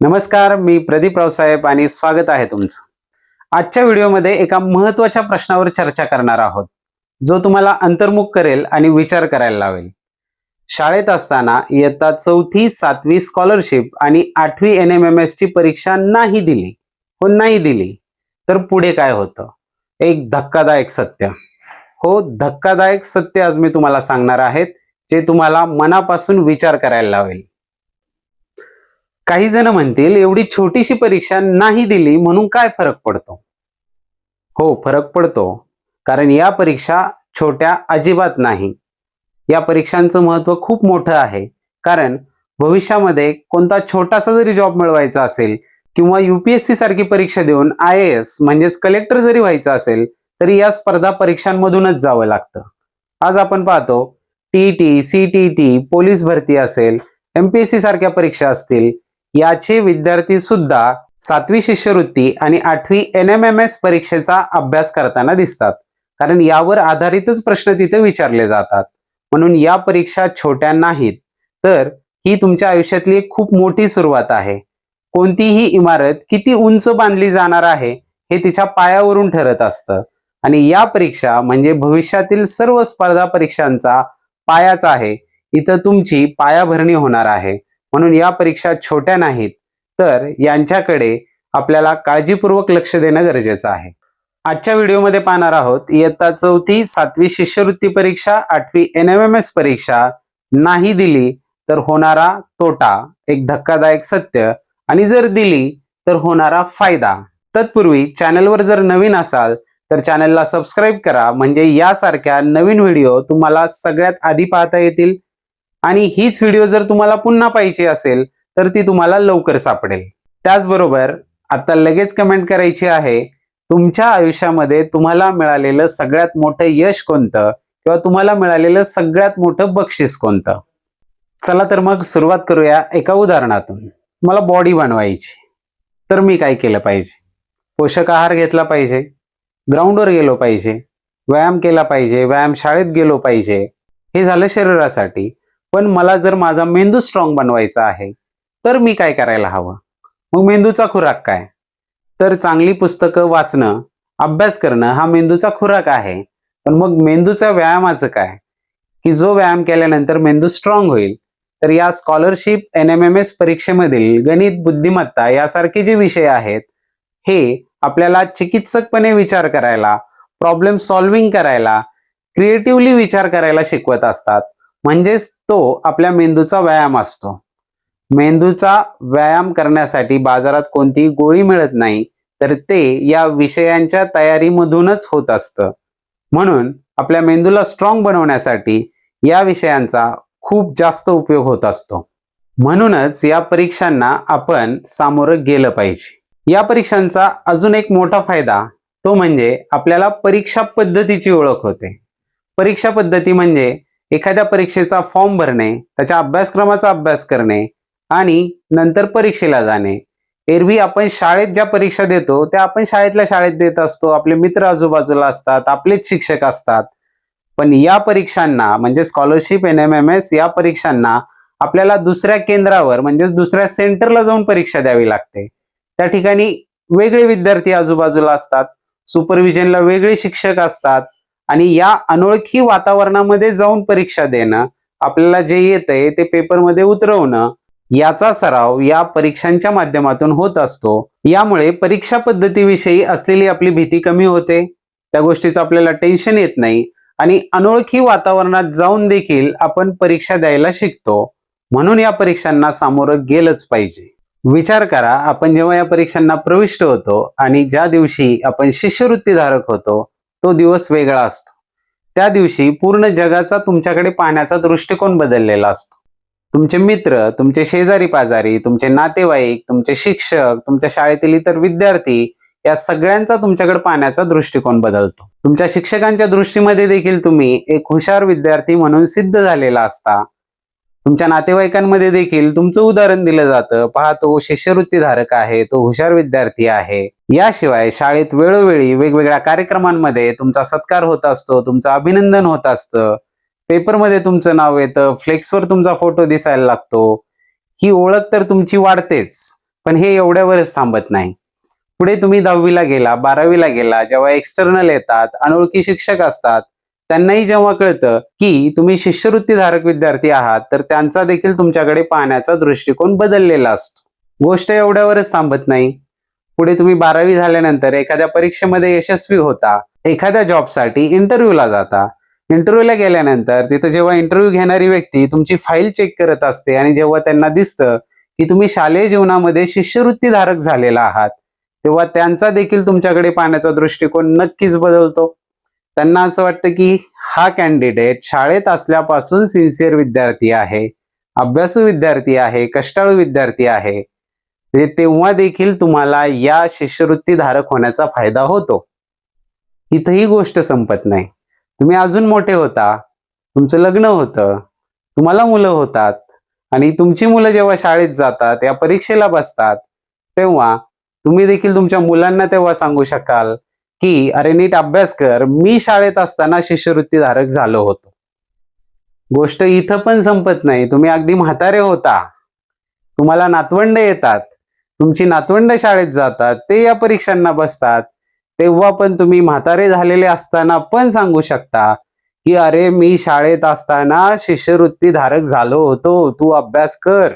नमस्कार, मी प्रदीप रावसाहेब आणि स्वागत आहे तुमचं. आजच्या व्हिडिओमध्ये एका महत्त्वाच्या प्रश्नावर चर्चा करणार आहोत, जो तुम्हाला अंतर्मुख करेल आणि विचार करायला लावेल. शाळेत असताना इयत्ता 4थी 7वी स्कॉलरशिप आणि 8वी NMMS ची परीक्षा नाही दिली नाही दिली तर पुढे काय होतं? एक धक्कादायक सत्य. हो, धक्कादायक सत्य आज मी तुम्हाला सांगणार आहेत, जे तुम्हाला मनापासून विचार करायला लावेल. काही जण म्हणतील, एवढी छोटीशी परीक्षा नाही दिली म्हणून काय फरक पडतो? हो, फरक पडतो. कारण या परीक्षा छोट्या अजिबात नाही. या परीक्षांचं महत्त्व खूप मोठं आहे. कारण भविष्यामध्ये कोणता छोटासा जरी जॉब मिळवायचा असेल किंवा UPSC सारखी परीक्षा देऊन IAS म्हणजेच कलेक्टर जरी व्हायचं असेल, तरी या स्पर्धा परीक्षांमधूनच जावं लागतं. आज आपण पाहतो TET, CTET, पोलीस भरती असेल, MPSC सारख्या परीक्षा असतील, याचे विद्यार्थी सुद्धा 7वी शिष्यवृत्ती आणि 8वी NMMS परीक्षेचा अभ्यास करताना दिसतात. कारण यावर आधारितच प्रश्न तिथे विचारले जातात. म्हणून या परीक्षा छोट्या नाहीत, तर ही तुमच्या आयुष्यातली एक खूप मोठी सुरुवात आहे. कोणतीही इमारत किती उंच बांधली जाणार आहे हे तिच्या पायावरून ठरत असतं. आणि या परीक्षा म्हणजे भविष्यातील सर्व स्पर्धा परीक्षांचा पायाच आहे. इथं तुमची पायाभरणी होणार आहे. म्हणून या परीक्षा छोट्या नाहीत, तर यांच्याकडे आपल्याला काळजीपूर्वक लक्ष देणं गरजेचं आहे. आजच्या व्हिडिओमध्ये पाहणार आहोत, इयत्ता 4थी 7वी शिष्यवृत्ती परीक्षा, 8वी NMMS परीक्षा नाही दिली तर होणारा तोटा, एक धक्कादायक सत्य, आणि जर दिली तर होणारा फायदा. तत्पूर्वी चॅनलवर जर नवीन असाल तर चॅनलला सबस्क्राईब करा, म्हणजे यासारख्या नवीन व्हिडिओ तुम्हाला सगळ्यात आधी पाहता येतील. आणि हीच व्हिडिओ जर तुम्हाला पुन्हा पाहिजे असेल तर ती तुम्हाला लवकर सापडेल. त्याचबरोबर आता लगेच कमेंट करायची आहे, तुमच्या आयुष्यामध्ये तुम्हाला मिळालेलं सगळ्यात मोठं यश कोणतं किंवा तुम्हाला मिळालेलं सगळ्यात मोठं बक्षीस कोणतं. चला तर मग सुरुवात करूया एका उदाहरणातून. मला बॉडी बनवायची, तर मी काय केलं पाहिजे? पोषक आहार घेतला पाहिजे, ग्राउंडवर गेलो पाहिजे, व्यायाम केला पाहिजे, व्यायामशाळेत गेलो पाहिजे. हे झालं शरीरासाठी. पण मला जर माझा मेंदू स्ट्रॉंग बनवायचा आहे, तर मी काय करायला हवं? मग मेंदूचा खुराक काय? तर चांगली पुस्तकं वाचणं, अभ्यास करणं हा मेंदूचा खुराक आहे. पण मग मेंदूच्या व्यायामाचं काय? की जो व्यायाम केल्यानंतर मेंदू स्ट्रॉंग होईल. तर या स्कॉलरशिप NMMS परीक्षेमधील गणित, बुद्धिमत्ता यासारखे जे विषय आहेत, हे आपल्याला चिकित्सकपणे विचार करायला, प्रॉब्लेम सॉल्व्हिंग करायला, क्रिएटिव्हली विचार करायला शिकवत असतात. म्हणजेच तो आपल्या मेंदूचा व्यायाम असतो. मेंदूचा व्यायाम करण्यासाठी बाजारात कोणतीही गोळी मिळत नाही, तर ते या विषयांच्या तयारीमधूनच होत असतं. म्हणून आपल्या मेंदूला स्ट्रॉंग बनवण्यासाठी या विषयांचा खूप जास्त उपयोग होत असतो. म्हणूनच या परीक्षांना आपण सामोरं गेलं पाहिजे. या परीक्षांचा अजून एक मोठा फायदा, तो म्हणजे आपल्याला परीक्षा पद्धतीची ओळख होते. परीक्षा पद्धती म्हणजे एखाद्या परीक्षेचा फॉर्म भरणे, त्याच्या अभ्यासक्रमाचा अभ्यास करणे आणि नंतर परीक्षेला जाणे. एरवी आपण शाळेत ज्या परीक्षा देतो त्या आपण शाळेतल्या शाळेत देत असतो. आपले मित्र आजूबाजूला असतात, आपलेच शिक्षक असतात. पण या परीक्षांना म्हणजे स्कॉलरशिप NMMS या परीक्षांना आपल्याला दुसऱ्या केंद्रावर म्हणजेच दुसऱ्या सेंटरला जाऊन परीक्षा द्यावी लागते. त्या ठिकाणी वेगळे विद्यार्थी आजूबाजूला असतात, सुपरविजनला वेगळे शिक्षक असतात. आणि या अनोळखी वातावरणामध्ये जाऊन परीक्षा देणं, आपल्याला जे येतंय ते पेपरमध्ये उतरवणं, याचा सराव या परीक्षांच्या माध्यमातून होत असतो. यामुळे परीक्षा पद्धतीविषयी असलेली आपली भीती कमी होते, त्या गोष्टीचं आपल्याला टेन्शन येत नाही आणि अनोळखी वातावरणात जाऊन देखील आपण परीक्षा द्यायला शिकतो. म्हणून या परीक्षांना सामोरं गेलंच पाहिजे. विचार करा, आपण जेव्हा या परीक्षांना प्रविष्ट होतो आणि ज्या दिवशी आपण शिष्यवृत्तीधारक होतो, तो दिवस वेगळा असतो. त्या दिवशी पूर्ण जगाचा तुमच्याकडे पाहण्याचा दृष्टिकोन बदललेला असतो. तुमचे मित्र, तुमचे शेजारी पाजारी, तुमचे नातेवाईक, तुमचे शिक्षक, तुमच्या शाळेतील इतर विद्यार्थी, या सगळ्यांचा तुमच्याकडे पाहण्याचा दृष्टिकोन बदलतो. तुमच्या शिक्षकांच्या दृष्टीमध्ये देखील तुम्ही एक हुशार विद्यार्थी म्हणून सिद्ध झालेला असता. तुमच्या नातेवाईकांमध्ये देखील तुमचं उदाहरण दिलं जातं, पहा तो शिष्यवृत्तीधारक आहे, तो हुशार विद्यार्थी आहे. याशिवाय शाळेत वेळोवेळी वेगवेगळ्या कार्यक्रमांमध्ये तुमचा सत्कार होत असतो, तुमचं अभिनंदन होत असतं, पेपरमध्ये तुमचं नाव येतं, फ्लेक्सवर तुमचा फोटो दिसायला लागतो. ही ओळख तर तुमची वाढतेच, पण हे एवढ्यावरच थांबत नाही. पुढे तुम्ही 10वीला गेला, 12वीला गेला, जेव्हा एक्सटर्नल येतात, अनोळखी शिक्षक असतात, त्यांनाही जेव्हा कळतं की तुम्ही शिष्यवृत्तीधारक विद्यार्थी आहात, तर त्यांचा देखील तुमच्याकडे पाहण्याचा दृष्टिकोन बदललेला असतो. गोष्ट एवढ्यावरच थांबत नाही. पुढे तुम्ही 12वी झाल्यानंतर एखाद्या परीक्षेमध्ये यशस्वी होता, एखाद्या जॉबसाठी इंटरव्ह्यूला जाता. इंटरव्ह्यूला गेल्यानंतर तिथं जेव्हा इंटरव्ह्यू घेणारी व्यक्ती तुमची फाईल चेक करत असते आणि जेव्हा त्यांना दिसतं की तुम्ही शालेय जीवनामध्ये शिष्यवृत्तीधारक झालेला आहात, तेव्हा त्यांचा देखील तुमच्याकडे पाहण्याचा दृष्टिकोन नक्कीच बदलतो. त्यांना असं वाटतं की हा कॅन्डिडेट शाळेत असल्यापासून सिन्सिअर विद्यार्थी आहे, अभ्यासू विद्यार्थी आहे, कष्टाळू विद्यार्थी आहे. म्हणजे तेव्हा देखील तुम्हाला या शिष्यवृत्तीधारक होण्याचा फायदा होतो. इथंही गोष्ट संपत नाही. तुम्ही अजून मोठे होता, तुमचं लग्न होतं, तुम्हाला मुलं होतात आणि तुमची मुलं जेव्हा शाळेत जातात, या परीक्षेला बसतात, तेव्हा तुम्ही देखील तुमच्या मुलांना तेव्हा सांगू शकाल की अरे नीट अभ्यास कर, मी शाळेत असताना शिष्यवृत्तीधारक झालो होतो. गोष्ट इथं पण संपत नाही. तुम्ही अगदी म्हातारे होता, तुम्हाला नातवंड येतात, तुमची नातवंड शाळेत जातात, ते या परीक्षांना बसतात, तेव्हा पण तुम्ही म्हातारे झालेले असताना पण सांगू शकता की अरे मी शाळेत असताना शिष्यवृत्तीधारक झालो होतो, तू अभ्यास कर.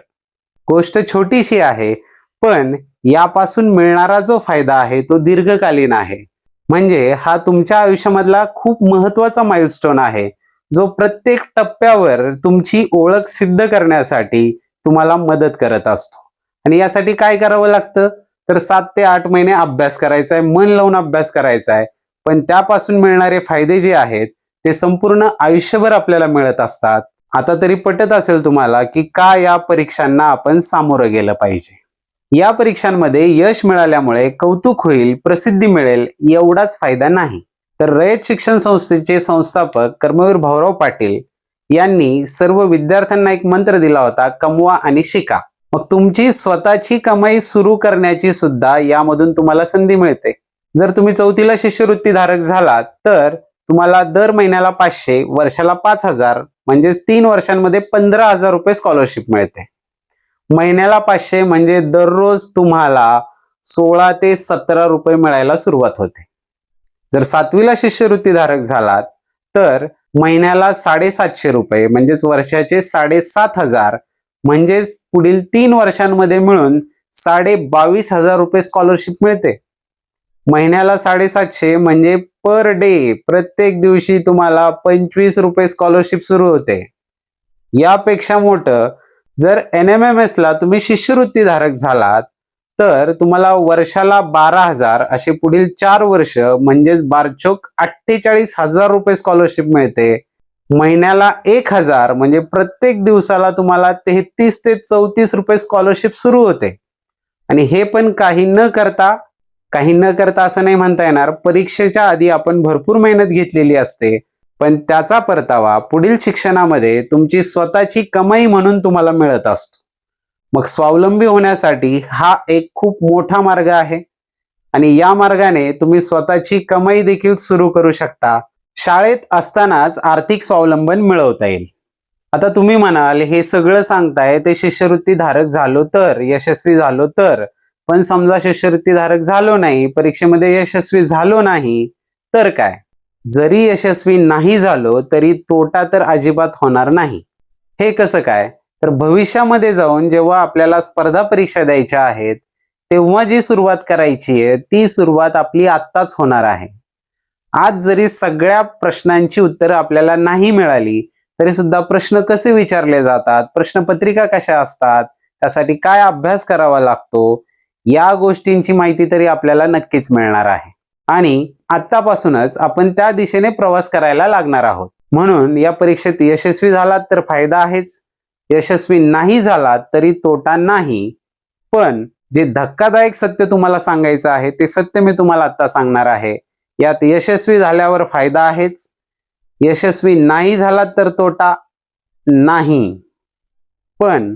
गोष्ट छोटीशी आहे, पण यापासून मिळणारा जो फायदा आहे तो दीर्घकालीन आहे. म्हणजे हा तुमच्या आयुष्यामधला खूप महत्वाचा माइलस्टोन आहे, जो प्रत्येक टप्प्यावर तुमची ओळख सिद्ध करण्यासाठी तुम्हाला मदत करत असतो. आणि यासाठी काय करावं लागतं, तर 7 ते 8 महिने अभ्यास करायचा आहे, मन लावून अभ्यास करायचा आहे. पण त्यापासून मिळणारे फायदे जे आहेत ते संपूर्ण आयुष्यभर आपल्याला मिळत असतात. आता तरी पटत असेल तुम्हाला की का या परीक्षांना आपण सामोरं गेलं पाहिजे. या परीक्षांमध्ये यश मिळाल्यामुळे कौतुक होईल, प्रसिद्धी मिळेल एवढाच फायदा नाही. तर रयत शिक्षण संस्थेचे संस्थापक कर्मवीर भाऊराव पाटील यांनी सर्व विद्यार्थ्यांना एक मंत्र दिला होता, कमवा आणि शिका. मग तुमची स्वतःची कमाई सुरू करण्याची सुद्धा यामधून तुम्हाला संधी मिळते. जर तुम्ही 4थीला शिष्यवृत्तीधारक झालात तर तुम्हाला दर महिन्याला 500, वर्षाला 5,000 म्हणजेच 3 वर्षांमध्ये 15,000 रुपये स्कॉलरशिप मिळते. महिन्याला 500 म्हणजे दररोज तुम्हाला 16 ते 17 रुपये मिळायला सुरुवात होते. जर 7वीला शिष्यवृत्तीधारक झालात तर महिन्याला 750 रुपये म्हणजेच वर्षाचे 7,500 म्हणजेच पुढील 3 वर्षांमध्ये मिळून 22,500 रुपये स्कॉलरशिप मिळते. महिन्याला 750 म्हणजे पर डे प्रत्येक दिवशी तुम्हाला 25 रुपये स्कॉलरशिप सुरू होते. यापेक्षा मोठं जर NMMS ला तुम्ही शिष्यवृत्तीधारक झालात तर तुम्हाला वर्षाला 12,000 असे पुढील 4 वर्ष म्हणजेच 48,000 रुपये स्कॉलरशिप मिळते. महिन्याला 1,000 म्हणजे प्रत्येक दिवसाला तुम्हाला 33 ते 34 रुपये स्कॉलरशिप सुरू होते. आणि हे पण काही न करता असं नाही म्हणता येणार, परीक्षेच्या आधी आपण भरपूर मेहनत घेतलेली असते, पण त्याचा परतावा पुढील शिक्षणामध्ये तुमची स्वतःची कमाई म्हणून तुम्हाला मिळत असतो. मग स्वावलंबी होण्यासाठी हा एक खूप मोठा मार्ग आहे आणि या मार्गाने तुम्ही स्वतःची कमाई देखील सुरू करू शकता. शाळेत असतानाच आर्थिक स्वावलंबन मिळवता येईल. आता तुम्ही म्हणाल हे सगळं सांगताय ते शिष्यवृत्तीधारक झालो तर, यशस्वी झालो तर, पण समजा शिष्यवृत्तीधारक झालो नाही, परीक्षेमध्ये यशस्वी झालो नाही तर काय? जरी यशस्वी नाही झालो तरी तोटा तर अजिबात होणार नाही. हे कसं काय? तर भविष्यामध्ये जाऊन जेव्हा आपल्याला स्पर्धा परीक्षा द्यायच्या आहेत तेव्हा जी सुरुवात करायची आहे ती सुरुवात आपली आत्ताच होणार आहे. आज जरी सगळ्या प्रश्नांची उत्तरं आपल्याला नाही मिळाली तरी सुद्धा प्रश्न कसे विचारले जातात, प्रश्नपत्रिका कशा असतात, त्यासाठी काय अभ्यास करावा लागतो, या गोष्टींची माहिती तरी आपल्याला नक्कीच मिळणार आहे. आणि आतापासूनच आपण त्या दिशेने प्रवास करायला लागणार आहोत. म्हणून या परीक्षेत यशस्वी झालात तर फायदा आहेच, यशस्वी नाही झालात तरी तोटा नाही. पण जे धक्कादायक सत्य तुम्हाला सांगायचं आहे ते सत्य मी तुम्हाला आता सांगणार आहे. यात यशस्वी झाल्यावर फायदा आहेच, यशस्वी नाही झालात तर तोटा नाही. पण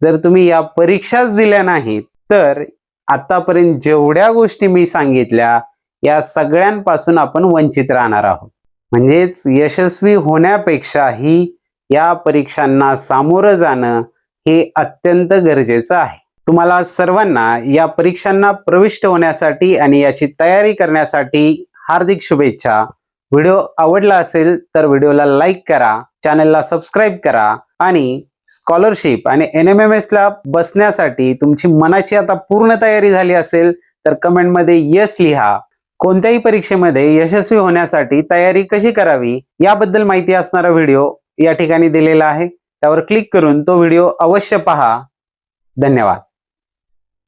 जर तुम्ही या परीक्षाच दिल्या नाहीत तर आतापर्यंत जेवढ्या गोष्टी मी सांगितल्या या सगळ्यांपासून आपण वंचित राहणार आहोत. म्हणजेच यशस्वी होण्यापेक्षाही या परीक्षांना सामोरं जाणं हे अत्यंत गरजेचं आहे. तुम्हाला सर्वांना या परीक्षांना प्रविष्ट होण्यासाठी आणि याची तयारी करण्यासाठी हार्दिक शुभेच्छा. व्हिडिओ आवडला असेल तर व्हिडिओला लाईक करा, चॅनलला सबस्क्राईब करा आणि स्कॉलरशिप आणि NMMS ला बसण्यासाठी तुमची मनाची आता पूर्ण तयारी झाली असेल तर कमेंटमध्ये यस लिहा. कोणत्याही परीक्षेमध्ये यशस्वी होण्यासाठी तयारी कशी करावी याबद्दल माहिती असणारा व्हिडिओ या ठिकाणी दिलेला आहे. त्यावर क्लिक करून तो व्हिडिओ अवश्य पहा. धन्यवाद.